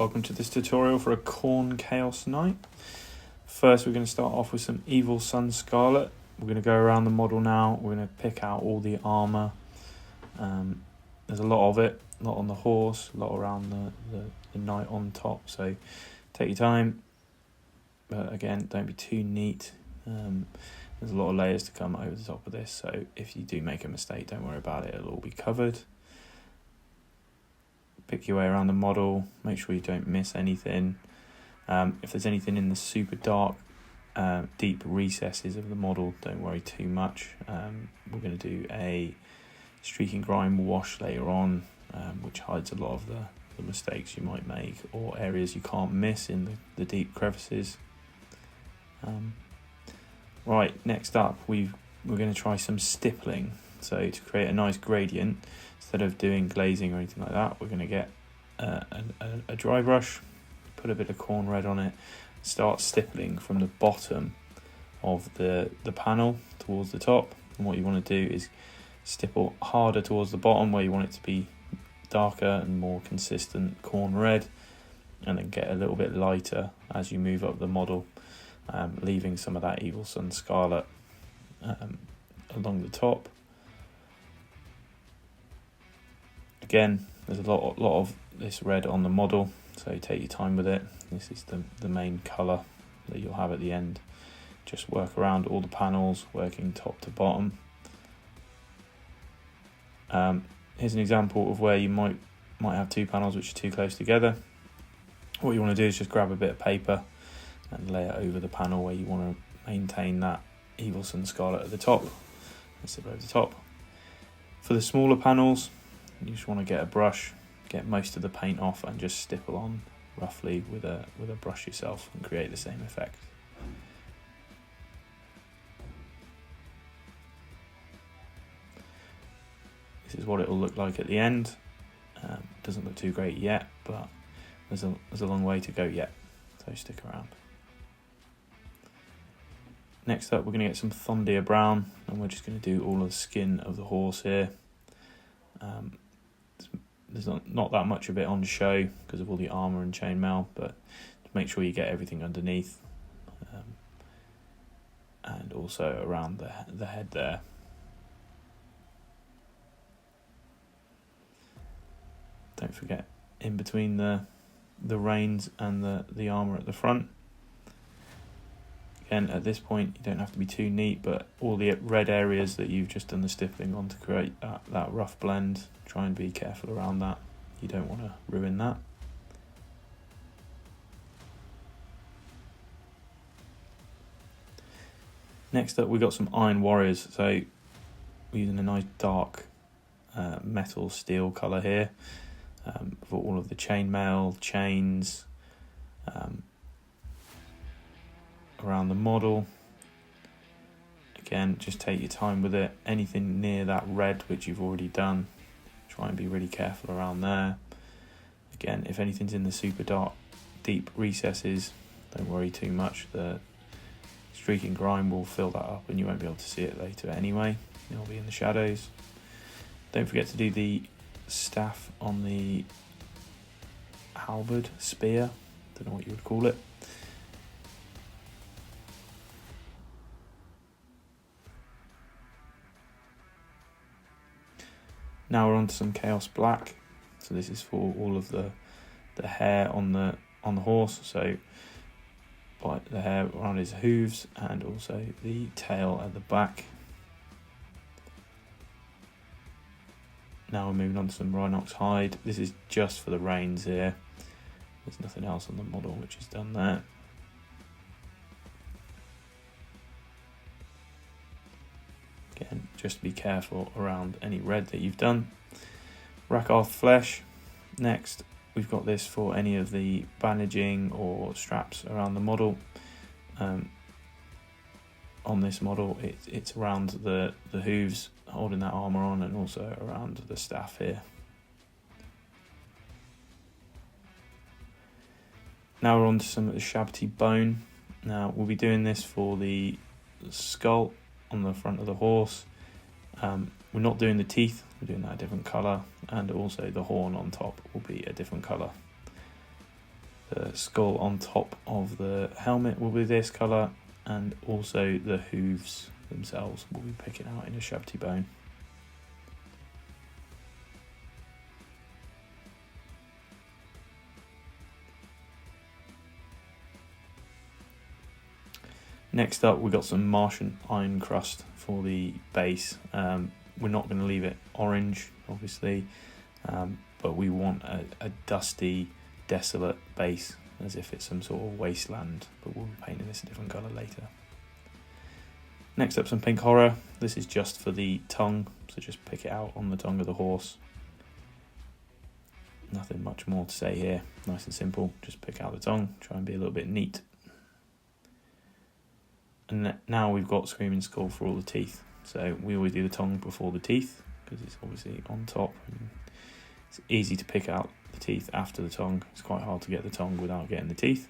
Welcome to this tutorial for a Khorne Chaos Knight. First we're going to start off with some Evil Sun Scarlet. We're going to go around the model now, we're going to pick out all the armour. There's a lot of it, a lot on the horse, a lot around the knight on top, so take your time, but again don't be too neat. There's a lot of layers to come over the top of this, so if you do make a mistake, don't worry about it, it'll all be covered. Pick your way around the model, make sure you don't miss anything. If there's anything in the super dark, deep recesses of the model, don't worry too much. We're going to do a streaking grime wash later on, which hides a lot of the mistakes you might make or areas you can't miss in the deep crevices. Right, next up we're going to try some stippling. So to create a nice gradient, instead of doing glazing or anything like that, we're going to get a dry brush, put a bit of Khorne red on it, start stippling from the bottom of the panel towards the top. And what you want to do is stipple harder towards the bottom where you want it to be darker and more consistent Khorne red, and then get a little bit lighter as you move up the model, leaving some of that Evil Sun Scarlet along the top. Again, there's a lot of this red on the model, so take your time with it. This is the main colour that you'll have at the end. Just work around all the panels, working top to bottom. Here's an example of where you might have two panels which are too close together. What you want to do is just grab a bit of paper and lay it over the panel where you want to maintain that Evil Sun Scarlet at the top. Let's sit over the top. For the smaller panels, you just want to get a brush, get most of the paint off, and just stipple on roughly with a brush yourself and create the same effect. This is what it will look like at the end. Doesn't look too great yet, but there's a long way to go yet, so stick around. Next up we're going to get some Thondir Brown, and we're just going to do all of the skin of the horse here. There's not that much of it on show because of all the armour and chainmail, but make sure you get everything underneath, and also around the head there. Don't forget in between the reins and the armour at the front. Again, at this point you don't have to be too neat, but all the red areas that you've just done the stippling on to create that rough blend, try and be careful around that. You don't want to ruin that. Next up we've got some Iron Warriors, so we're using a nice dark metal steel colour here for all of the chainmail, chains, around the model. Again, just take your time with it. Anything near that red which you've already done, try and be really careful around there. Again, if anything's in the super dark deep recesses, don't worry too much. The streaking grime will fill that up and you won't be able to see it later anyway. It'll be in the shadows. Don't forget to do the staff on the halberd, spear, don't know what you would call it. Now we're on to some Chaos Black. So this is for all of the hair on the horse. So like the hair around his hooves and also the tail at the back. Now we're moving on to some Rhinox hide. This is just for the reins here. There's nothing else on the model which is done there. Again, just be careful around any red that you've done. Rakarth flesh. Next, we've got this for any of the bandaging or straps around the model. On this model, it's around the hooves, holding that armour on, and also around the staff here. Now we're on to some of the Shabty bone. Now we'll be doing this for the skull on the front of the horse. We're not doing the teeth, we're doing that a different colour, and also the horn on top will be a different colour. The skull on top of the helmet will be this colour, and also the hooves themselves will be picking out in a shabty bone. Next up, we've got some Martian iron crust for the base. We're not going to leave it orange, obviously, but we want a dusty, desolate base, as if it's some sort of wasteland, but we'll be painting this a different colour later. Next up, some pink horror. This is just for the tongue, so just pick it out on the tongue of the horse. Nothing much more to say here, nice and simple, just pick out the tongue, try and be a little bit neat. And now we've got Screaming Skull for all the teeth. So we always do the tongue before the teeth, because it's obviously on top. And it's easy to pick out the teeth after the tongue. It's quite hard to get the tongue without getting the teeth.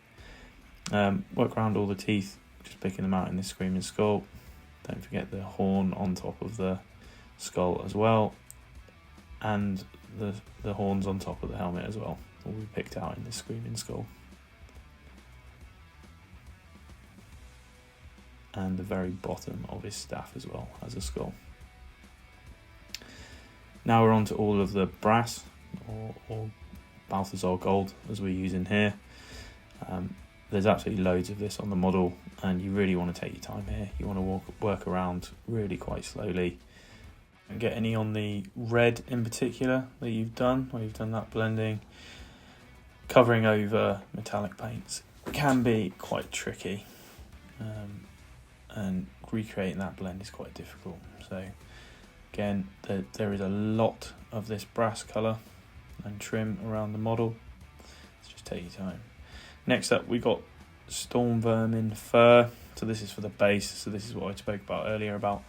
Work around all the teeth, just picking them out in this Screaming Skull. Don't forget the horn on top of the skull as well. And the horns on top of the helmet as well, will be picked out in this Screaming Skull. And the very bottom of his staff as well as a skull. Now we're on to all of the brass or Balthazar gold as we're using here. There's absolutely loads of this on the model, and you really want to take your time here. You want to work around really quite slowly. And get any on the red in particular that you've done, where you've done that blending. Covering over metallic paints can be quite tricky. And recreating that blend is quite difficult. So again, there is a lot of this brass colour and trim around the model. Let's just take your time. Next up, we got Storm Vermin Fur. So this is for the base. So this is what I spoke about earlier about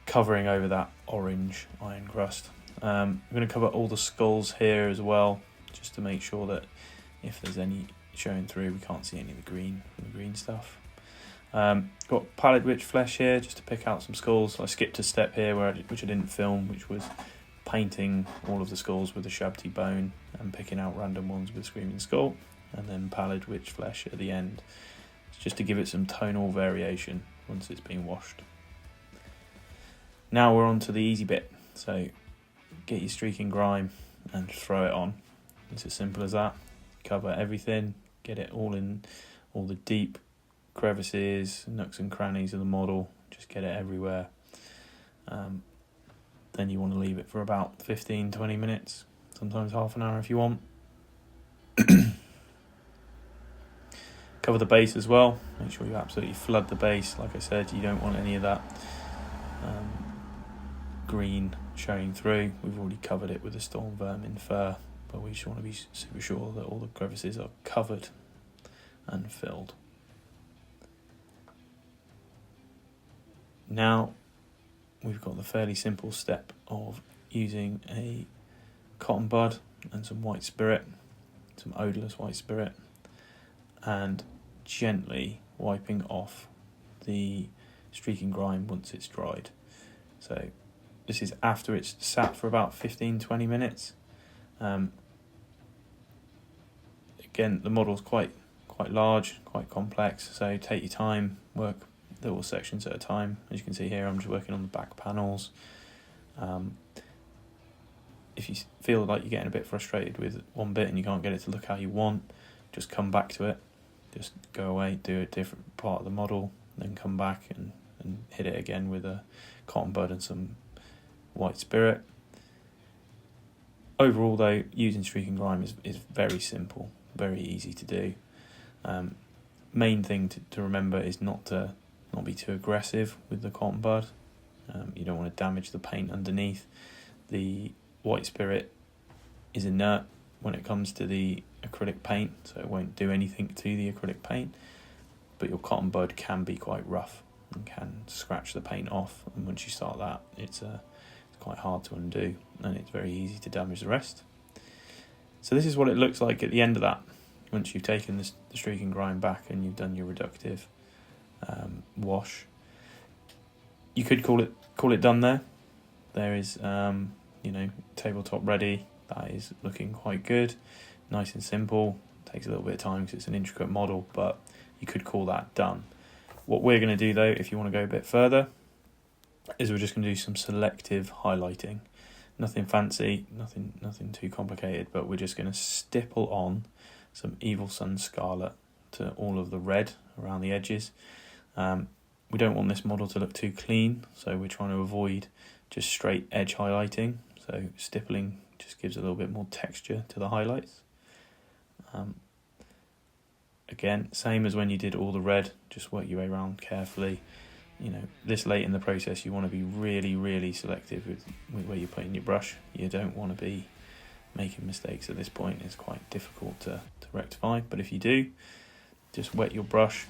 covering over that orange iron crust. I'm going to cover all the skulls here as well, just to make sure that if there's any showing through, we can't see any of the green from the green stuff. Got Pallid Witch flesh here just to pick out some skulls. I skipped a step here which I didn't film, which was painting all of the skulls with a shabty bone and picking out random ones with Screaming Skull, and then Pallid Witch flesh at the end. It's just to give it some tonal variation once it's been washed. Now we're on to the easy bit. So get your streaking grime and throw it on. It's as simple as that. Cover everything, get it all in all the deep crevices, nooks and crannies of the model, just get it everywhere. Then you want to leave it for about 15-20 minutes, sometimes half an hour if you want. Cover the base as well, make sure you absolutely flood the base. Like I said, you don't want any of that green showing through. We've already covered it with the Storm Vermin Fur, but we just want to be super sure that all the crevices are covered and filled. Now we've got the fairly simple step of using a cotton bud and some white spirit, some odourless white spirit, and gently wiping off the streaking grime once it's dried. So this is after it's sat for about 15-20 minutes. Again, the model's quite large, quite complex, so take your time, work little sections at a time. As you can see here, I'm just working on the back panels. If you feel like you're getting a bit frustrated with one bit and you can't get it to look how you want, just come back to it. Just go away, do a different part of the model, then come back and hit it again with a cotton bud and some white spirit. Overall though, using streaking grime is very simple, very easy to do. Main thing to remember is not be too aggressive with the cotton bud. You don't want to damage the paint underneath. The white spirit is inert when it comes to the acrylic paint, so it won't do anything to the acrylic paint, but your cotton bud can be quite rough and can scratch the paint off, and once you start that, it's quite hard to undo, and it's very easy to damage the rest. So this is what it looks like at the end of that, once you've taken the streaking grime back and you've done your reductive wash. You could call it done there. There is tabletop ready. That is looking quite good, nice and simple. Takes a little bit of time because it's an intricate model, but you could call that done. What we're going to do though, if you want to go a bit further, is we're just going to do some selective highlighting. Nothing fancy, nothing too complicated, but we're just going to stipple on some Evil Sun Scarlet to all of the red around the edges. We don't want this model to look too clean, so we're trying to avoid just straight edge highlighting. So stippling just gives a little bit more texture to the highlights. Again, same as when you did all the red, just work your way around carefully. You know, this late in the process, you want to be really selective with where you're putting your brush. You don't want to be making mistakes at this point. It's quite difficult to rectify, but if you do, just wet your brush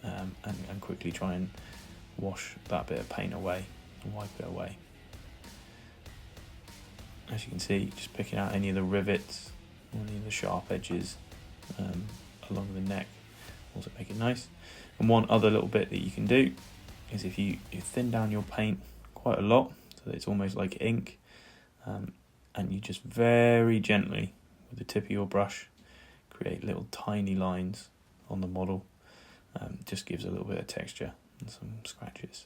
and quickly try and wash that bit of paint away and wipe it away. As you can see, just picking out any of the rivets or any of the sharp edges along the neck, also make it nice. And one other little bit that you can do is if you thin down your paint quite a lot so that it's almost like ink, and you just very gently with the tip of your brush create little tiny lines on the model, just gives a little bit of texture and some scratches.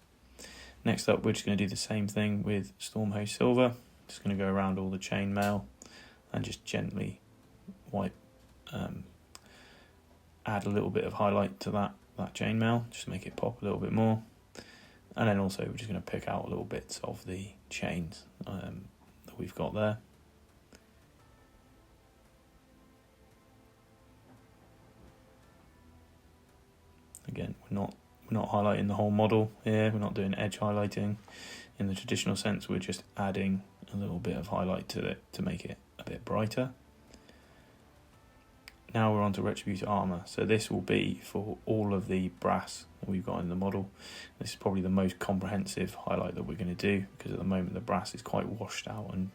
Next up, we're just going to do the same thing with Stormhost Silver. Just going to go around all the chainmail and just gently wipe, add a little bit of highlight to that chainmail, just make it pop a little bit more. And then also we're just going to pick out little bits of the chains that we've got there. Again, we're not highlighting the whole model here. We're not doing edge highlighting in the traditional sense. We're just adding a little bit of highlight to it to make it a bit brighter. Now we're on to Retributor Armour. So this will be for all of the brass that we've got in the model. This is probably the most comprehensive highlight that we're going to do, because at the moment the brass is quite washed out and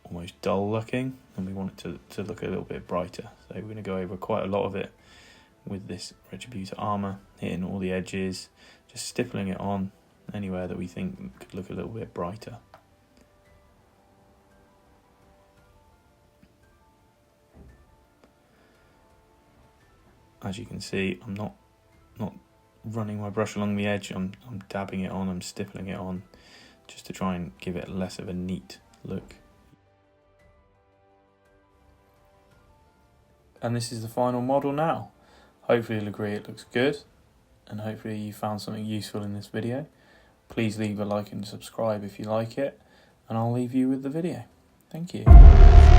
almost dull looking, and we want it to look a little bit brighter. So we're going to go over quite a lot of it with this Retributor Armour, hitting all the edges, just stippling it on anywhere that we think could look a little bit brighter. As you can see, I'm not running my brush along the edge. I'm dabbing it on, I'm stippling it on, just to try and give it less of a neat look. And this is the final model now. Hopefully you'll agree it looks good, and hopefully you found something useful in this video. Please leave a like and subscribe if you like it, and I'll leave you with the video. Thank you.